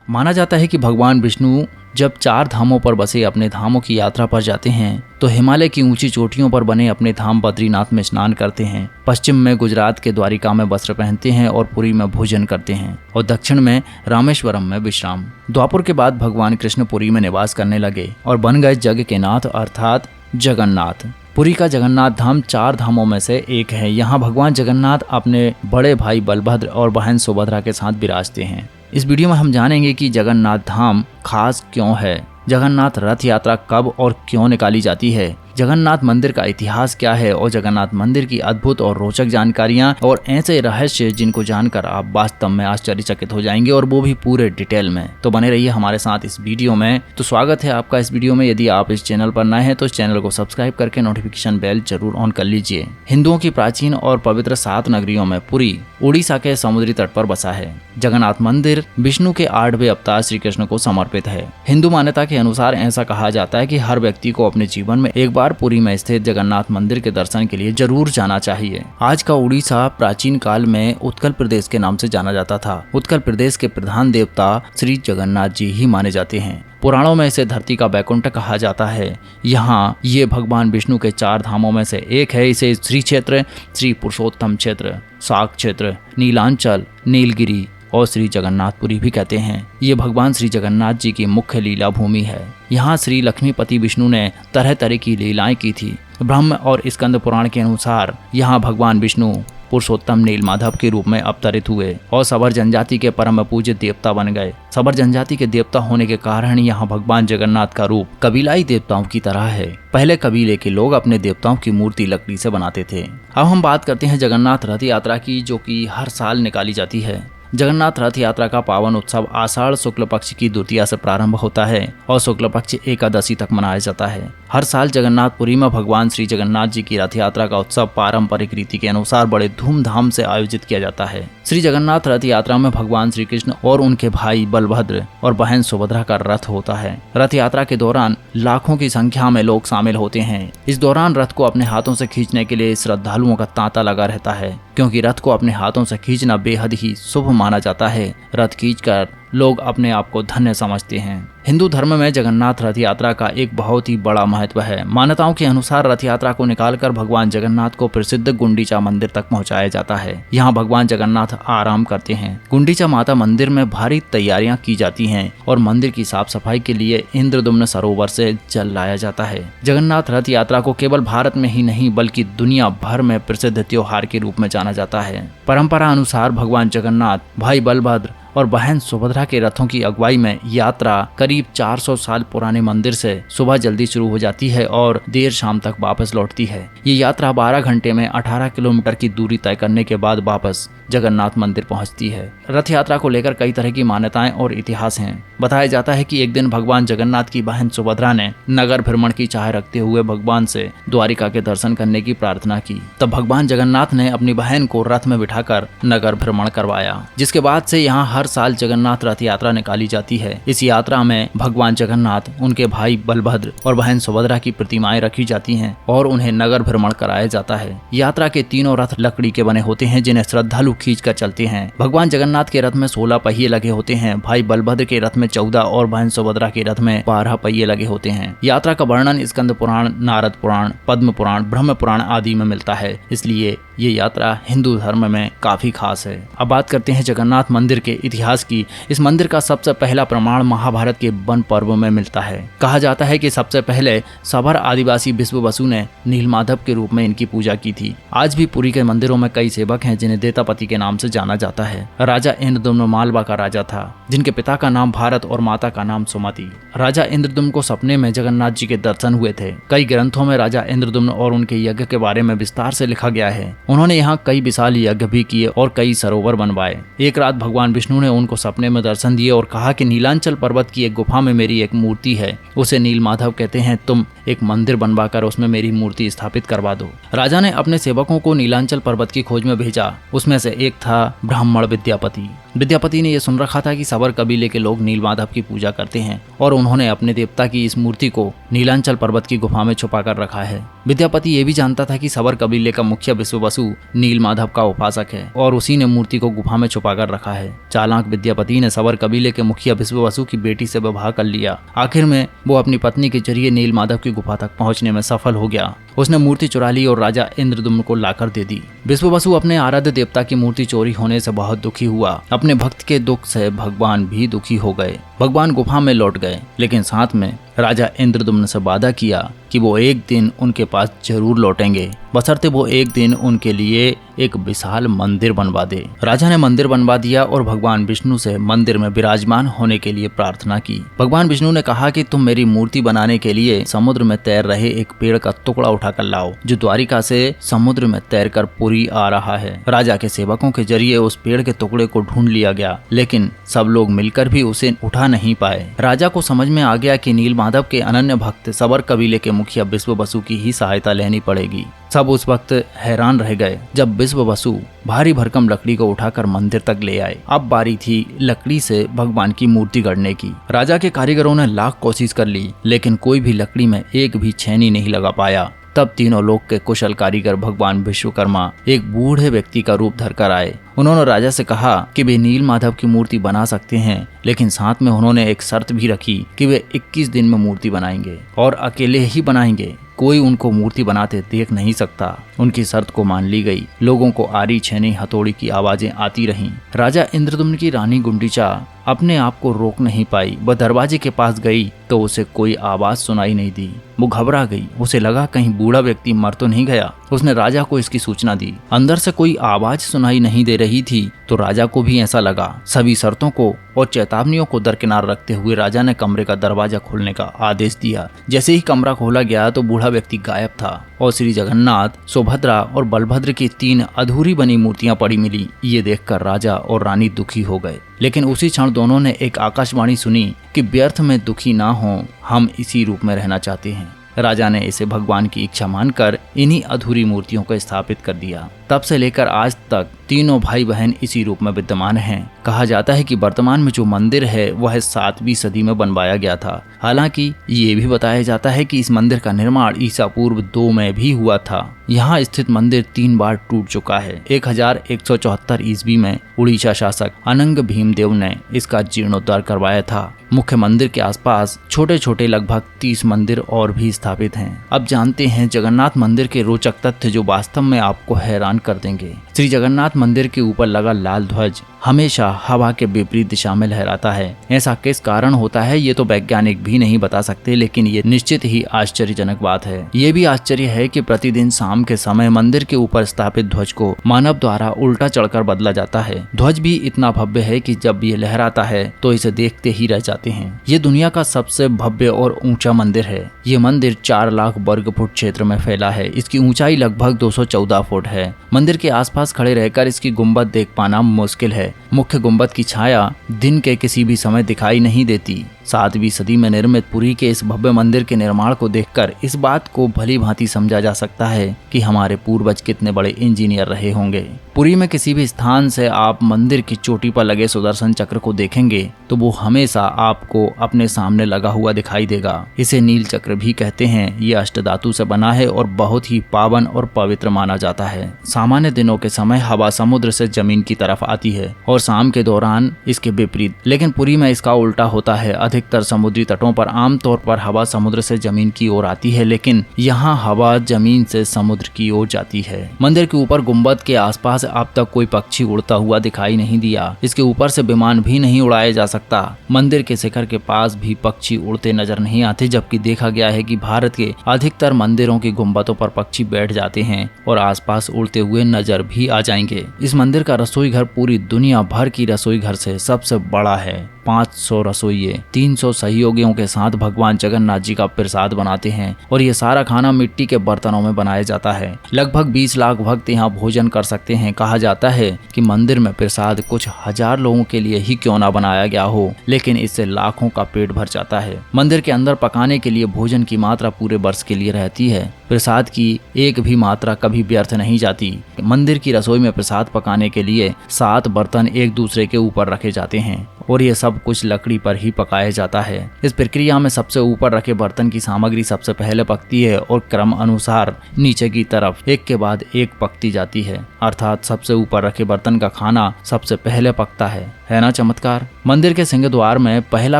माना जाता है कि भगवान विष्णु जब 4 धामों पर बसे अपने धामों की यात्रा पर जाते हैं तो हिमालय की ऊंची चोटियों पर बने अपने धाम बद्रीनाथ में स्नान करते हैं, पश्चिम में गुजरात के द्वारिका में वस्त्र पहनते हैं और पुरी में भोजन करते हैं और दक्षिण में रामेश्वरम में विश्राम। द्वापर के बाद भगवान कृष्ण पुरी में निवास करने लगे और बन गए जग के नाथ अर्थात जगन्नाथ। पुरी का जगन्नाथ धाम 4 धामों में से एक है। यहाँ भगवान जगन्नाथ अपने बड़े भाई बलभद्र और बहन सुभद्रा के साथ विराजते हैं। इस वीडियो में हम जानेंगे कि जगन्नाथ धाम खास क्यों है, जगन्नाथ रथ यात्रा कब और क्यों निकाली जाती है, जगन्नाथ मंदिर का इतिहास क्या है और जगन्नाथ मंदिर की अद्भुत और रोचक जानकारियां और ऐसे रहस्य जिनको जानकर आप वास्तव में आश्चर्यचकित हो जाएंगे और वो भी पूरे डिटेल में। तो बने रहिए हमारे साथ इस वीडियो में। तो स्वागत है आपका इस वीडियो में। यदि आप इस चैनल पर नए हैं तो इस चैनल को सब्सक्राइब करके नोटिफिकेशन बेल जरूर ऑन कर लीजिए। हिंदुओं की प्राचीन और पवित्र 7 नगरियों में पुरी उड़ीसा के समुद्री तट पर बसा है। जगन्नाथ मंदिर विष्णु के 8वें अवतार श्री कृष्ण को समर्पित है। हिंदू मान्यता के अनुसार ऐसा कहा जाता है कि हर व्यक्ति को अपने जीवन में एक बार पुरी में स्थित जगन्नाथ मंदिर के दर्शन के लिए जरूर जाना चाहिए। आज का उड़ीसा प्राचीन काल में उत्कल प्रदेश के नाम से जाना जाता था। उत्कल प्रदेश के प्रधान देवता श्री जगन्नाथ जी ही माने जाते हैं। पुराणों में इसे धरती का बैकुंठ कहा जाता है। यहाँ ये भगवान विष्णु के 4 धामों में से एक है। इसे श्री क्षेत्र, श्री पुरुषोत्तम क्षेत्र, शाक क्षेत्र, नीलांचल, नीलगिरी और श्री जगन्नाथपुरी भी कहते हैं। ये भगवान श्री जगन्नाथ जी की मुख्य लीला भूमि है। यहाँ श्री लक्ष्मीपति विष्णु ने तरह तरह की लीलाएं की थी। ब्रह्म और स्कंद पुराण के अनुसार यहाँ भगवान विष्णु पुरुषोत्तम नीलमाधव के रूप में अवतरित हुए और सबर जनजाति के परम पूज्य देवता बन गए। सबर जनजाति के देवता होने के कारण यहाँ भगवान जगन्नाथ का रूप कबीलाई देवताओं की तरह है। पहले कबीले के लोग अपने देवताओं की मूर्ति लकड़ी से बनाते थे। अब हम बात करते हैं जगन्नाथ रथ यात्रा की, जो कि हर साल निकाली जाती है। जगन्नाथ रथ यात्रा का पावन उत्सव आषाढ़ शुक्ल पक्ष की द्वितीया से प्रारंभ होता है और शुक्ल पक्ष एकादशी तक मनाया जाता है। हर साल जगन्नाथपुरी में भगवान श्री जगन्नाथ जी की रथ यात्रा का उत्सव पारंपरिक रीति के अनुसार बड़े धूमधाम से आयोजित किया जाता है। श्री जगन्नाथ रथ यात्रा में भगवान श्री कृष्ण और उनके भाई बलभद्र और बहन सुभद्रा का रथ होता है। रथ यात्रा के दौरान लाखों की संख्या में लोग शामिल होते हैं। इस दौरान रथ को अपने हाथों से खींचने के लिए श्रद्धालुओं का तांता लगा रहता है, क्योंकि रथ को अपने हाथों से खींचना बेहद ही शुभ माना जाता है। रथ खींचकर लोग अपने आप को धन्य समझते हैं। हिंदू धर्म में जगन्नाथ रथ यात्रा का एक बहुत ही बड़ा महत्व है। मान्यताओं के अनुसार रथ यात्रा को निकालकर भगवान जगन्नाथ को प्रसिद्ध गुंडीचा मंदिर तक पहुंचाया जाता है। यहाँ भगवान जगन्नाथ आराम करते हैं। गुंडीचा माता मंदिर में भारी तैयारियां की जाती हैं और मंदिर की साफ सफाई के लिए इंद्रदुम्न सरोवर से जल लाया जाता है। जगन्नाथ रथ यात्रा को केवल भारत में ही नहीं बल्कि दुनिया भर में प्रसिद्ध त्योहार के रूप में जाना जाता है। परंपरा अनुसार भगवान जगन्नाथ, भाई बलभद्र और बहन सुभद्रा के रथों की अगुवाई में यात्रा करीब 400 साल पुराने मंदिर से सुबह जल्दी शुरू हो जाती है और देर शाम तक वापस लौटती है। ये यात्रा 12 घंटे में 18 किलोमीटर की दूरी तय करने के बाद वापस जगन्नाथ मंदिर पहुंचती है। रथ यात्रा को लेकर कई तरह की मान्यताएं और इतिहास हैं। बताया जाता है कि एक दिन भगवान जगन्नाथ की बहन सुभद्रा ने नगर भ्रमण की चाह रखते हुए भगवान से द्वारिका के दर्शन करने की प्रार्थना की। तब भगवान जगन्नाथ ने अपनी बहन को रथ में बिठाकर नगर भ्रमण करवाया, जिसके बाद से यहाँ हर साल जगन्नाथ रथ यात्रा निकाली जाती है। इस यात्रा में भगवान जगन्नाथ, उनके भाई बलभद्र और बहन सुभद्रा की प्रतिमाएं रखी जाती हैं और उन्हें नगर भ्रमण कराया जाता है। यात्रा के तीनों रथ लकड़ी के बने होते हैं, जिन्हें श्रद्धालु खींचकर चलते हैं। भगवान जगन्नाथ के रथ में 16 पहिए लगे होते हैं। भाई बलभद्र के रथ में 14 और बहन सुभद्रा के रथ में 12 पहिए लगे होते हैं। यात्रा का वर्णन स्कंद पुराण, नारद पुराण, पद्म पुराण, ब्रह्म पुराण आदि में मिलता है। इसलिए ये यात्रा हिंदू धर्म में काफी खास है। अब बात करते हैं जगन्नाथ मंदिर के इतिहास की। इस मंदिर का सबसे पहला प्रमाण महाभारत के वन पर्व में मिलता है। कहा जाता है कि सबसे पहले सबर आदिवासी विश्व वसु ने नीलमाधव के रूप में इनकी पूजा की थी। आज भी पुरी के मंदिरों में कई सेवक हैं जिन्हें देतापति के नाम से जाना जाता है। राजा इंद्रदुम्न मालवा का राजा था, जिनके पिता का नाम भारत और माता का नाम सुमति। राजा इंद्रदुम्न को सपने में जगन्नाथ जी के दर्शन हुए थे। कई ग्रंथों में राजा इंद्रदुम्न और उनके यज्ञ के बारे में विस्तार से लिखा गया है। उन्होंने यहाँ कई विशाल यज्ञ भी किए और कई सरोवर बनवाए। एक रात भगवान विष्णु ने उनको सपने में दर्शन दिए और कहा कि नीलांचल पर्वत की एक गुफा में मेरी एक मूर्ति है, उसे नीलमाधव कहते हैं। तुम एक मंदिर बनवाकर उसमें मेरी मूर्ति स्थापित करवा दो। राजा ने अपने सेवकों को नीलांचल पर्वत की खोज में भेजा। उसमें से एक था ब्राह्मण विद्यापति। विद्यापति ने यह सुन रखा था कि सबर कबीले के लोग नीलमाधव की पूजा करते हैं और उन्होंने अपने देवता की इस मूर्ति को नीलांचल पर्वत की गुफा में छुपा कर रखा है। विद्यापति ये भी जानता था कि सबर कबीले का मुखिया विश्ववसु नीलमाधव का उपासक है और उसी ने मूर्ति को गुफा में छुपा कर रखा है। चालाक विद्यापति ने सबर कबीले के मुखिया विश्ववसु की बेटी से विवाह कर लिया। आखिर में वो अपनी पत्नी के जरिए नीलमाधव की गुफा तक पहुंचने में सफल हो गया। उसने मूर्ति चुरा ली और राजा इंद्रदुम्न को लाकर दे दी। विश्ववसु अपने आराध्य देवता की मूर्ति चोरी होने से बहुत दुखी हुआ। अपने भक्त के दुख से भगवान भी दुखी हो गए। भगवान गुफा में लौट गए, लेकिन साथ में राजा इंद्रदुम्न से वादा किया कि वो एक दिन उनके पास जरूर लौटेंगे, बशर्ते वो एक दिन उनके लिए एक विशाल मंदिर बनवा दे। राजा ने मंदिर बनवा दिया और भगवान विष्णु से मंदिर में विराजमान होने के लिए प्रार्थना की। भगवान विष्णु ने कहा कि तुम मेरी मूर्ति बनाने के लिए समुद्र में तैर रहे एक पेड़ का टुकड़ा उठाकर लाओ, जो द्वारिका से समुद्र में तैरकर पुरी आ रहा है। राजा के सेवकों के जरिए उस पेड़ के टुकड़े को ढूंढ लिया गया, लेकिन सब लोग मिलकर भी उसे उठा नहीं पाए। राजा को समझ में आ गया कि नीलमाधव के अनन्य भक्त सबर कबीले के मुखिया विश्ववसु की ही सहायता लेनी पड़ेगी। सब उस वक्त हैरान रह गए जब विश्ववसु भारी भरकम लकड़ी को उठाकर मंदिर तक ले आए। अब बारी थी लकड़ी से भगवान की मूर्ति गढ़ने की। राजा के कारीगरों ने लाख कोशिश कर ली, लेकिन कोई भी लकड़ी में एक भी छेनी नहीं लगा पाया। तब तीनों लोक के कुशल कारीगर भगवान विश्वकर्मा एक बूढ़े व्यक्ति का रूप धरकर आए। उन्होंने राजा से कहा कि वे नीलमाधव की मूर्ति बना सकते हैं, लेकिन साथ में उन्होंने एक शर्त भी रखी कि वे 21 दिन में मूर्ति बनाएंगे और अकेले ही बनाएंगे। कोई उनको मूर्ति बनाते देख नहीं सकता। उनकी शर्त को मान ली गई। लोगों को आरी छेनी हथौड़ी की आवाजें आती रहीं। राजा इंद्रदुम्न की रानी गुंडीचा अपने आप को रोक नहीं पाई। वह दरवाजे के पास गई तो उसे कोई आवाज सुनाई नहीं दी। वो घबरा गई। उसे लगा कहीं बूढ़ा व्यक्ति मर तो नहीं गया। उसने राजा को इसकी सूचना दी। अंदर से कोई आवाज सुनाई नहीं दे रही थी तो राजा को भी ऐसा लगा। सभी शर्तों को और चेतावनियों को दरकिनार रखते हुए राजा ने कमरे का दरवाजा खोलने का आदेश दिया। जैसे ही कमरा खोला गया तो बूढ़ा व्यक्ति गायब था और श्री जगन्नाथ, सुभद्रा और बलभद्र की 3 अधूरी बनी मूर्तियां पड़ी मिली। ये देखकर राजा और रानी दुखी हो गए, लेकिन उसी क्षण दोनों ने एक आकाशवाणी सुनी कि व्यर्थ में दुखी ना हो, हम इसी रूप में रहना चाहते हैं। राजा ने इसे भगवान की इच्छा मानकर इन्हीं अधूरी मूर्तियों को स्थापित कर दिया। तब से लेकर आज तक तीनों भाई बहन इसी रूप में विद्यमान हैं। कहा जाता है कि वर्तमान में जो मंदिर है वह 7वीं सदी में बनवाया गया था। हालांकि ये भी बताया जाता है कि इस मंदिर का निर्माण ईसा पूर्व 2 में भी हुआ था। यहाँ स्थित मंदिर 3 बार टूट चुका है। 1174 ईस्वी में उड़ीसा शासक अनंग भीमदेव ने इसका जीर्णोद्धार करवाया था। मुख्य मंदिर के आसपास छोटे छोटे लगभग 30 मंदिर और भी स्थापित हैं। अब जानते हैं जगन्नाथ मंदिर के रोचक तथ्य जो वास्तव में आपको हैरान कर देंगे। श्री जगन्नाथ मंदिर के ऊपर लगा लाल ध्वज हमेशा हवा के विपरीत दिशा में लहराता है। ऐसा किस कारण होता है ये तो वैज्ञानिक भी नहीं बता सकते, लेकिन ये निश्चित ही आश्चर्यजनक बात है। ये भी आश्चर्य है कि प्रतिदिन शाम के समय मंदिर के ऊपर स्थापित ध्वज को मानव द्वारा उल्टा चढ़कर बदला जाता है। ध्वज भी इतना भव्य है कि जब ये लहराता है तो इसे देखते ही रह जाते हैं। ये दुनिया का सबसे भव्य और ऊंचा मंदिर है। ये मंदिर 4 लाख वर्ग फुट क्षेत्र में फैला है। इसकी ऊंचाई लगभग 214 फुट है। मंदिर के आसपास खड़े रहकर इसकी गुंबद देख पाना मुश्किल है। मुख्य गुंबद की छाया दिन के किसी भी समय दिखाई नहीं देती। 7वीं सदी में निर्मित पुरी के इस भव्य मंदिर के निर्माण को देखकर इस बात को भली भांति समझा जा सकता है कि हमारे पूर्वज कितने बड़े इंजीनियर रहे होंगे। पुरी में किसी भी स्थान से आप मंदिर की चोटी पर लगे सुदर्शन चक्र को देखेंगे तो वो हमेशा आपको अपने सामने लगा हुआ दिखाई देगा। इसे नील चक्र भी कहते हैं। ये अष्टधातु से बना है और बहुत ही पावन और पवित्र माना जाता है। सामान्य दिनों के समय हवा समुद्र से जमीन की तरफ आती है और शाम के दौरान इसके विपरीत, लेकिन पुरी में इसका उल्टा होता है। अधिकतर समुद्री तटों पर आमतौर पर हवा समुद्र से जमीन की ओर आती है, लेकिन यहाँ हवा जमीन से समुद्र की ओर जाती है। मंदिर के ऊपर गुंबद के आसपास अब तक कोई पक्षी उड़ता हुआ दिखाई नहीं दिया। इसके ऊपर से विमान भी नहीं उड़ाया जा सकता। मंदिर के शिखर के पास भी पक्षी उड़ते नजर नहीं आते, जबकि देखा गया है कि भारत के अधिकतर मंदिरों की गुंबदों पर पक्षी बैठ जाते हैं और आसपास उड़ते हुए नजर भी आ जाएंगे। इस मंदिर का रसोई घर पूरी दुनिया भर की रसोई घर से सबसे बड़ा है। 500 रसोइये 300 सहयोगियों के साथ भगवान जगन्नाथ जी का प्रसाद बनाते हैं और ये सारा खाना मिट्टी के बर्तनों में बनाया जाता है। लगभग 20 लाख भक्त यहाँ भोजन कर सकते हैं। कहा जाता है कि मंदिर में प्रसाद कुछ 1000 लोगों के लिए ही क्यों ना बनाया गया हो, लेकिन इससे लाखों का पेट भर जाता है। मंदिर के अंदर पकाने के लिए भोजन की मात्रा पूरे वर्ष के लिए रहती है। प्रसाद की एक भी मात्रा कभी व्यर्थ नहीं जाती। मंदिर की रसोई में प्रसाद पकाने के लिए 7 बर्तन एक दूसरे के ऊपर रखे जाते हैं और ये सब कुछ लकड़ी पर ही पकाया जाता है। इस प्रक्रिया में सबसे ऊपर रखे बर्तन की सामग्री सबसे पहले पकती है और क्रम अनुसार नीचे की तरफ एक के बाद एक पकती जाती है, अर्थात सबसे ऊपर रखे बर्तन का खाना सबसे पहले पकता है ना चमत्कार। मंदिर के सिंह द्वार में पहला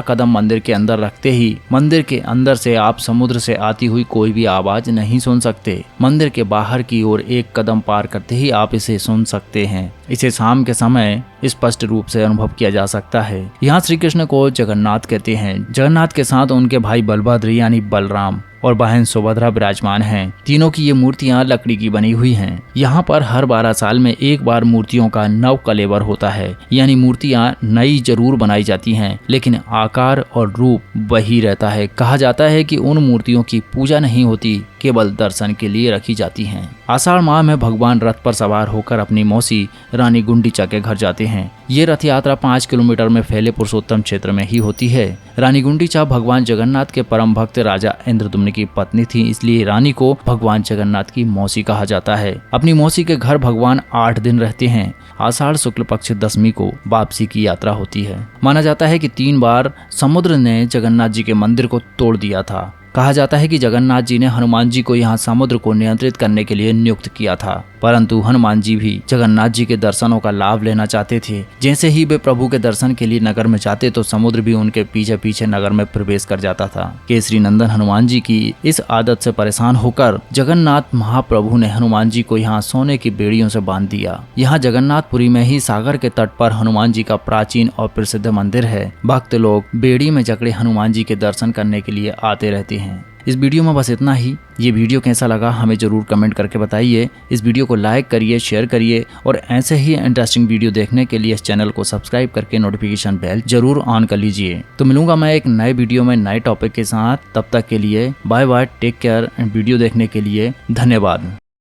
कदम मंदिर के अंदर रखते ही मंदिर के अंदर से आप समुद्र से आती हुई कोई भी आवाज नहीं सुन सकते। मंदिर के बाहर की ओर एक कदम पार करते ही आप इसे सुन सकते हैं। इसे शाम के समय स्पष्ट रूप से अनुभव किया जा सकता है। यहाँ श्री कृष्ण को जगन्नाथ कहते हैं। जगन्नाथ के साथ उनके भाई बलभद्र यानी बलराम और बहन सुभद्रा विराजमान हैं। तीनों की ये मूर्तियां लकड़ी की बनी हुई हैं। यहाँ पर हर 12 साल में एक बार मूर्तियों का नव कलेवर होता है, यानी मूर्तियां नई जरूर बनाई जाती हैं, लेकिन आकार और रूप वही रहता है। कहा जाता है कि उन मूर्तियों की पूजा नहीं होती, केवल दर्शन के लिए रखी जाती हैं। आषाढ़ माह में भगवान रथ पर सवार होकर अपनी मौसी रानी गुंडीचा के घर जाते हैं। ये रथ यात्रा 5 किलोमीटर में फैले पुरुषोत्तम क्षेत्र में ही होती है। रानी गुंडीचा भगवान जगन्नाथ के परम भक्त राजा इंद्रदुम्न की पत्नी थी, इसलिए रानी को भगवान जगन्नाथ की मौसी कहा जाता है। अपनी मौसी के घर भगवान 8 दिन रहते हैं। आषाढ़ शुक्ल पक्ष दशमी को वापसी की यात्रा होती है। माना जाता है कि 3 बार समुद्र ने जगन्नाथ जी के मंदिर को तोड़ दिया था। कहा जाता है कि जगन्नाथ जी ने हनुमान जी को यहाँ समुद्र को नियंत्रित करने के लिए नियुक्त किया था, परंतु हनुमान जी भी जगन्नाथ जी के दर्शनों का लाभ लेना चाहते थे। जैसे ही वे प्रभु के दर्शन के लिए नगर में जाते तो समुद्र भी उनके पीछे पीछे नगर में प्रवेश कर जाता था। केसरी नंदन हनुमान जी की इस आदत से परेशान होकर जगन्नाथ महाप्रभु ने हनुमान जी को यहाँ सोने की बेड़ियों से बांध दिया। यहाँ जगन्नाथपुरी में ही सागर के तट पर हनुमान जी का प्राचीन और प्रसिद्ध मंदिर है। भक्त लोग बेड़ी में जकड़े हनुमान जी के दर्शन करने के लिए आते रहते हैं। इस वीडियो में बस इतना ही। ये वीडियो कैसा लगा हमें जरूर कमेंट करके बताइए। इस वीडियो को लाइक करिए, शेयर करिए और ऐसे ही इंटरेस्टिंग वीडियो देखने के लिए इस चैनल को सब्सक्राइब करके नोटिफिकेशन बेल जरूर ऑन कर लीजिए। तो मिलूंगा मैं एक नए वीडियो में नए टॉपिक के साथ। तब तक के लिए bye bye, take care and video देखने के लिए धन्यवाद।